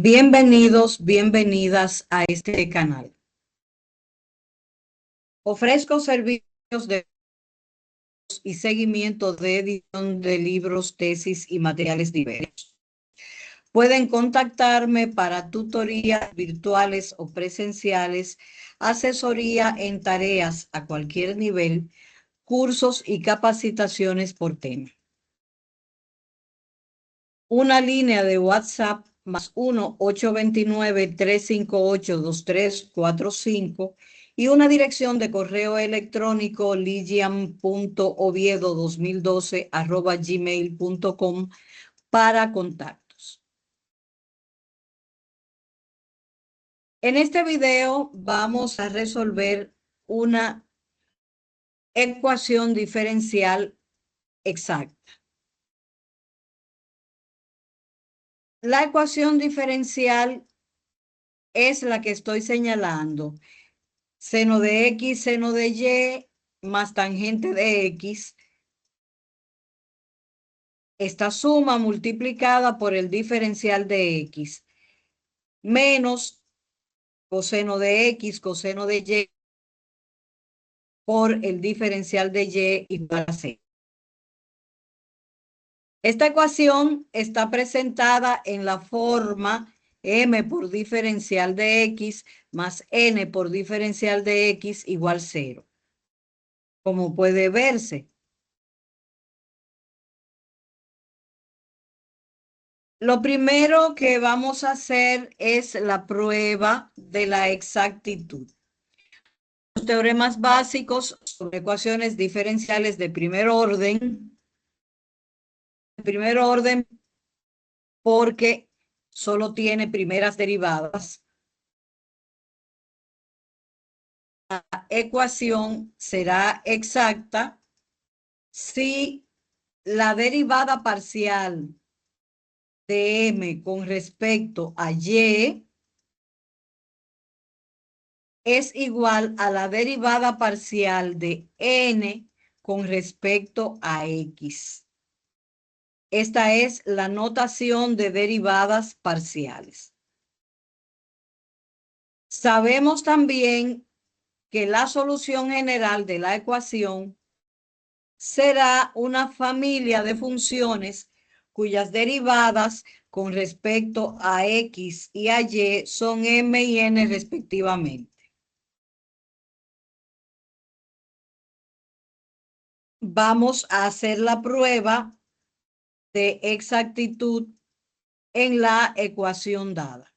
Bienvenidos, bienvenidas a este canal. Ofrezco servicios de y seguimiento de edición de libros, tesis y materiales diversos. Pueden contactarme para tutorías virtuales o presenciales, asesoría en tareas a cualquier nivel, cursos y capacitaciones por tema. Una línea de WhatsApp más 1-829-358-2345 y una dirección de correo electrónico ligian.oviedo2012@gmail.com para contactos. En este video vamos a resolver una ecuación diferencial exacta. La ecuación diferencial es la que estoy señalando. Seno de X, seno de Y, más tangente de X. Esta suma multiplicada por el diferencial de X, menos coseno de X, coseno de Y, por el diferencial de Y igual a 0. Esta ecuación está presentada en la forma m por diferencial de X más n por diferencial de X igual 0. Como puede verse, lo primero que vamos a hacer es la prueba de la exactitud. Los teoremas básicos sobre ecuaciones diferenciales de primer orden. Porque solo tiene primeras derivadas. La ecuación será exacta si la derivada parcial de m con respecto a y es igual a la derivada parcial de n con respecto a x. Esta es la notación de derivadas parciales. Sabemos también que la solución general de la ecuación será una familia de funciones cuyas derivadas con respecto a x y a y son m y n respectivamente. Vamos a hacer la prueba de exactitud en la ecuación dada.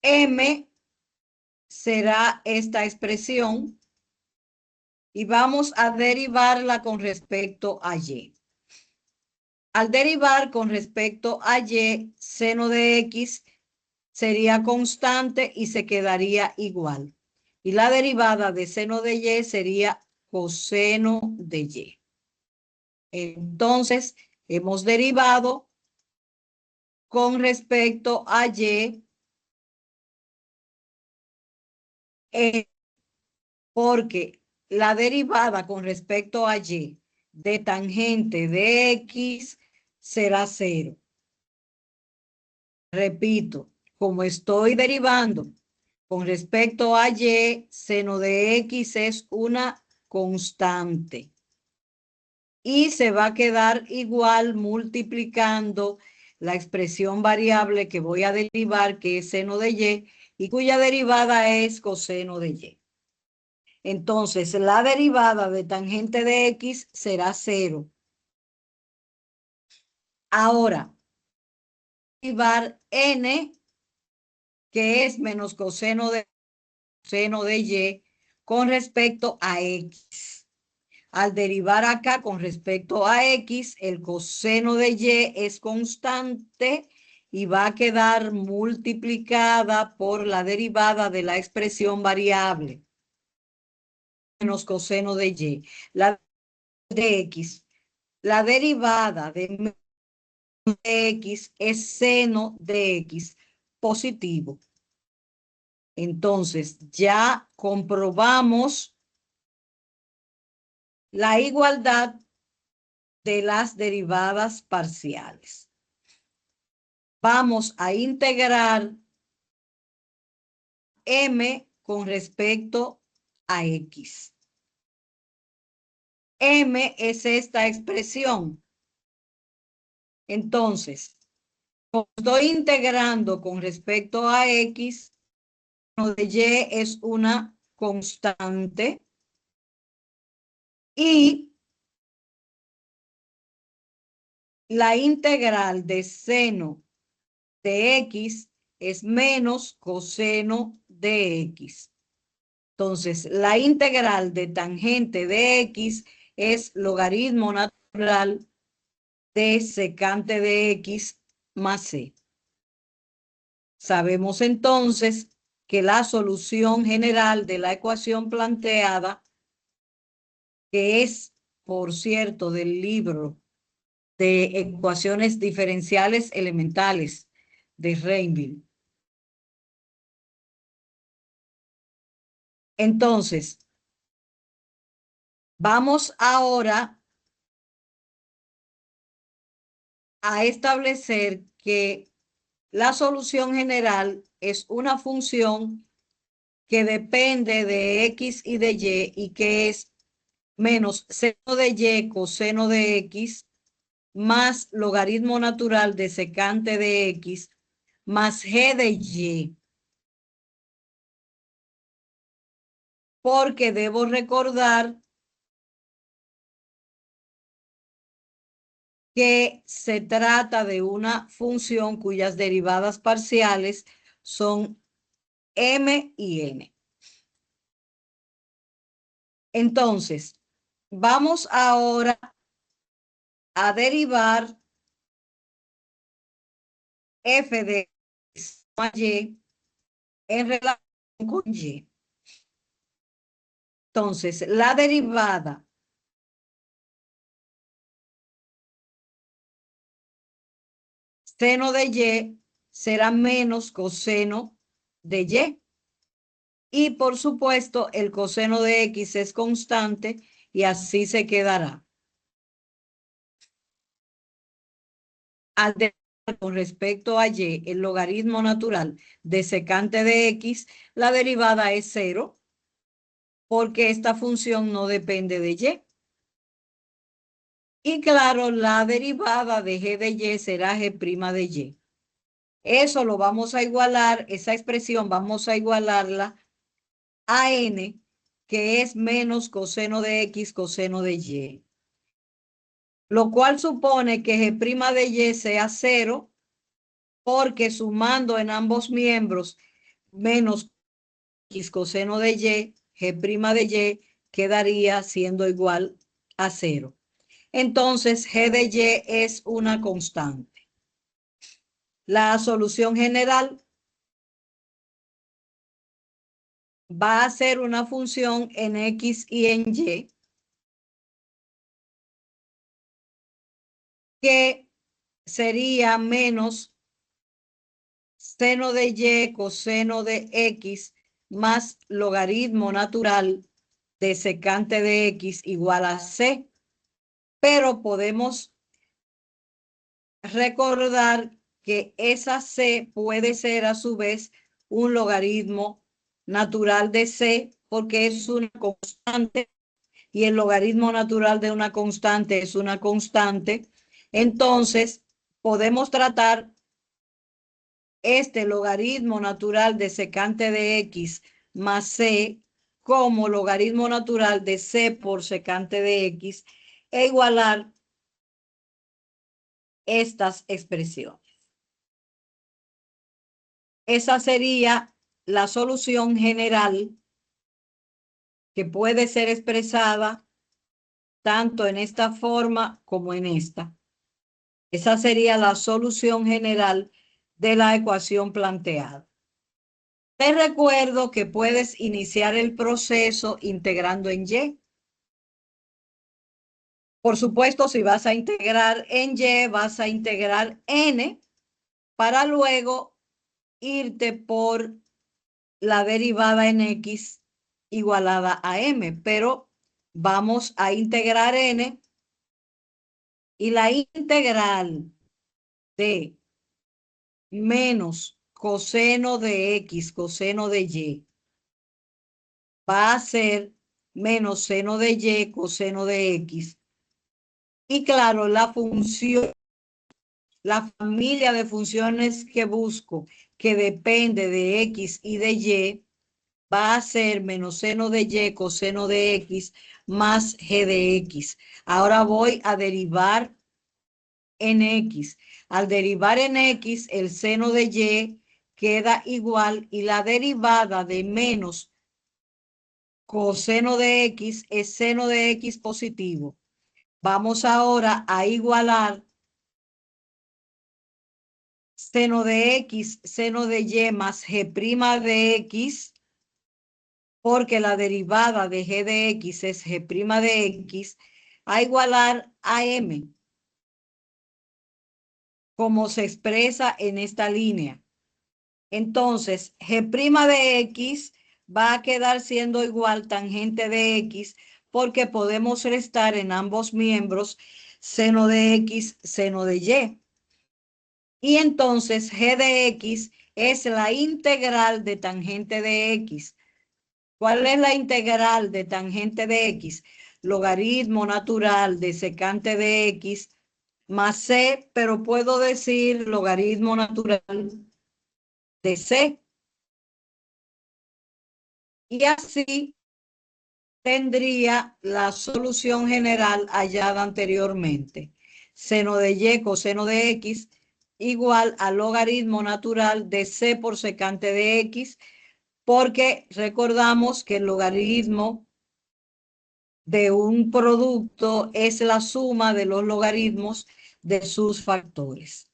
M será esta expresión y vamos a derivarla con respecto a y. Al derivar con respecto a y, seno de x sería constante y se quedaría igual. Y la derivada de seno de y sería coseno de y. Entonces, hemos derivado con respecto a y porque la derivada con respecto a y de tangente de x será 0. Repito, como estoy derivando con respecto a y, seno de x es una constante. Y se va a quedar igual multiplicando la expresión variable que voy a derivar, que es seno de y cuya derivada es coseno de y. Entonces, la derivada de tangente de x será 0. Ahora, derivar n, que es menos coseno de y, con respecto a x. Al derivar acá con respecto a x, el coseno de y es constante y va a quedar multiplicada por la derivada de la expresión variable menos coseno de y. La de x, la derivada de x es seno de x positivo. Entonces, ya comprobamos la igualdad de las derivadas parciales. vamos a integrar m con respecto a x. M es esta expresión. Entonces, como estoy integrando con respecto a x, lo de y es una constante y la integral de seno de x es menos coseno de x. Entonces, la integral de tangente de x es logaritmo natural de secante de x más c. Sabemos entonces que la solución general de la ecuación planteada, que es, por cierto, del libro de ecuaciones diferenciales elementales de Reinville. Entonces, vamos ahora a establecer que la solución general es una función que depende de x y de y que es menos seno de y coseno de x más logaritmo natural de secante de x más g de y. Porque debo recordar que se trata de una función cuyas derivadas parciales son m y n. Entonces, vamos ahora a derivar f de y en relación con y. Entonces, la derivada seno de y será menos coseno de y. Y por supuesto, el coseno de x es constante y así se quedará. Al derivar con respecto a y el logaritmo natural de secante de x, la derivada es 0 porque esta función no depende de y. Y claro, la derivada de g de y será g' de y. Eso lo vamos a igualar, esa expresión vamos a igualarla a n, que es menos coseno de x coseno de y. Lo cual supone que g' de y sea 0, porque sumando en ambos miembros menos x coseno de y, g' de y quedaría siendo igual a 0. Entonces, g de y es una constante. La solución general va a ser una función en x y en y que sería menos seno de y coseno de x más logaritmo natural de secante de x igual a c. Pero podemos recordar que esa c puede ser a su vez un logaritmo natural de c porque es una constante y el logaritmo natural de una constante es una constante. Entonces, podemos tratar este logaritmo natural de secante de x más c como logaritmo natural de c por secante de x e igualar estas expresiones. Esa sería la solución general que puede ser expresada tanto en esta forma como en esta. Esa sería la solución general de la ecuación planteada. Te recuerdo que puedes iniciar el proceso integrando en y. Por supuesto, si vas a integrar en y, vas a integrar n para luego irte por la derivada en x igualada a m, pero vamos a integrar n y la integral de menos coseno de X, coseno de Y, va a ser menos seno de Y, coseno de X. Y claro, la función, la familia de funciones que busco, que depende de X y de Y, va a ser menos seno de Y, coseno de X, más G de X. Ahora voy a derivar en X. Al derivar en X, el seno de Y queda igual y la derivada de menos coseno de X es seno de X positivo. Vamos ahora a igualar seno de X, seno de Y más G' de X, porque la derivada de G de X es G' de X, a igualar a M, como se expresa en esta línea. Entonces, G' de X va a quedar siendo igual tangente de X, porque podemos restar en ambos miembros seno de X, seno de Y. Y entonces G de X es la integral de tangente de X. ¿Cuál es la integral de tangente de X? Logaritmo natural de secante de X más C, pero puedo decir logaritmo natural de C. Y así tendría la solución general hallada anteriormente. Seno de Y coseno de X igual al logaritmo natural de C por secante de X, porque recordamos que el logaritmo de un producto es la suma de los logaritmos de sus factores.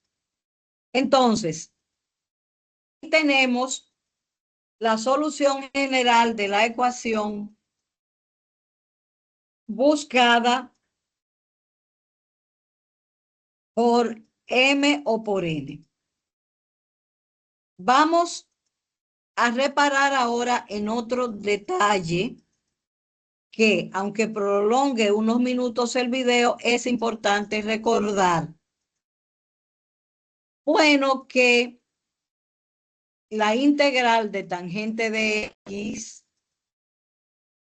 Entonces, tenemos la solución general de la ecuación buscada por M o por N. Vamos a reparar ahora en otro detalle que, aunque prolongue unos minutos el video, es importante recordar. Bueno, que la integral de tangente de X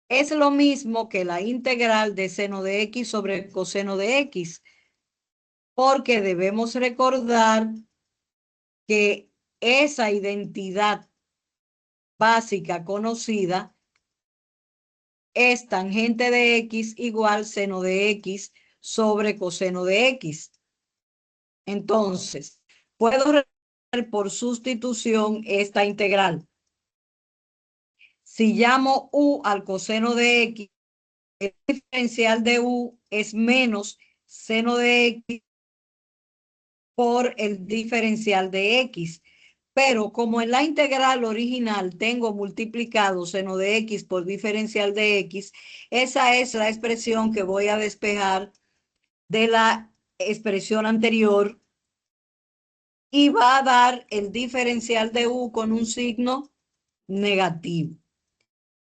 es lo mismo que la integral de seno de X sobre coseno de X, porque debemos recordar que esa identidad básica conocida es tangente de X igual seno de X sobre coseno de X. Entonces, puedo resolver por sustitución esta integral. Si llamo U al coseno de X, el diferencial de U es menos seno de X por el diferencial de X. Pero como en la integral original tengo multiplicado seno de X por diferencial de X, esa es la expresión que voy a despejar de la expresión anterior y va a dar el diferencial de U con un signo negativo.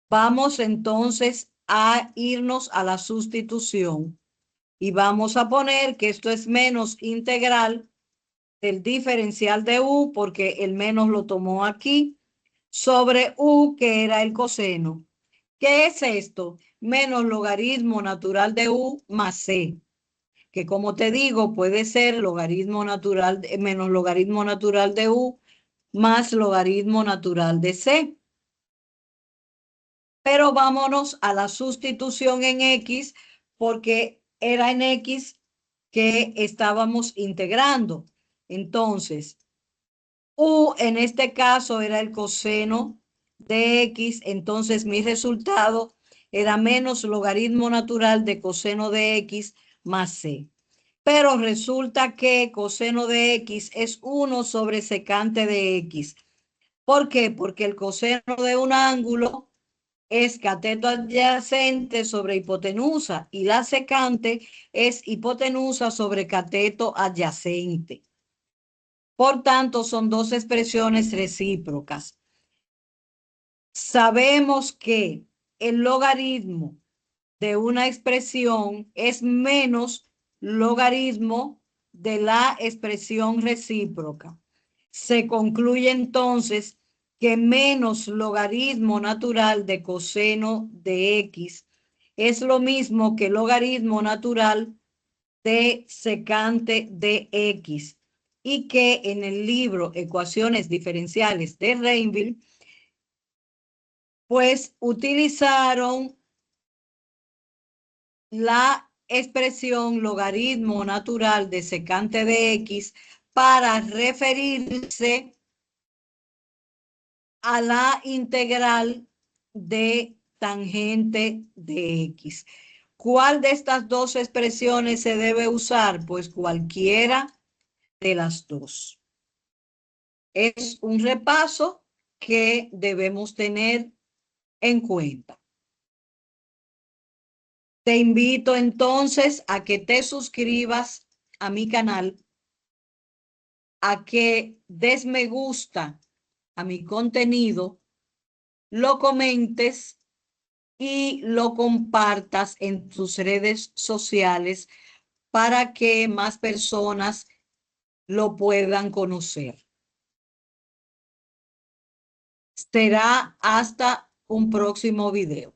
Vamos entonces a irnos a la sustitución y vamos a poner que esto es menos integral del diferencial de U, porque el menos lo tomó aquí, sobre U, que era el coseno. ¿Qué es esto? Menos logaritmo natural de U más C, que como te digo, puede ser logaritmo natural, menos logaritmo natural de U más logaritmo natural de C. Pero vámonos a la sustitución en X, porque era en X que estábamos integrando. Entonces, U en este caso era el coseno de X, entonces mi resultado era menos logaritmo natural de coseno de X más C. Pero resulta que coseno de X es 1 sobre secante de X. ¿Por qué? Porque el coseno de un ángulo es cateto adyacente sobre hipotenusa y la secante es hipotenusa sobre cateto adyacente. Por tanto, son dos expresiones recíprocas. Sabemos que el logaritmo de una expresión es menos logaritmo de la expresión recíproca. Se concluye entonces que menos logaritmo natural de coseno de X es lo mismo que logaritmo natural de secante de X, y que en el libro Ecuaciones diferenciales de Reinville, pues utilizaron la expresión logaritmo natural de secante de X para referirse a la integral de tangente de X. ¿Cuál de estas dos expresiones se debe usar? Pues cualquiera de las dos. Es un repaso que debemos tener en cuenta. Te invito entonces a que te suscribas a mi canal, a que des me gusta a mi contenido, lo comentes y lo compartas en tus redes sociales para que más personas lo puedan conocer. Será hasta un próximo video.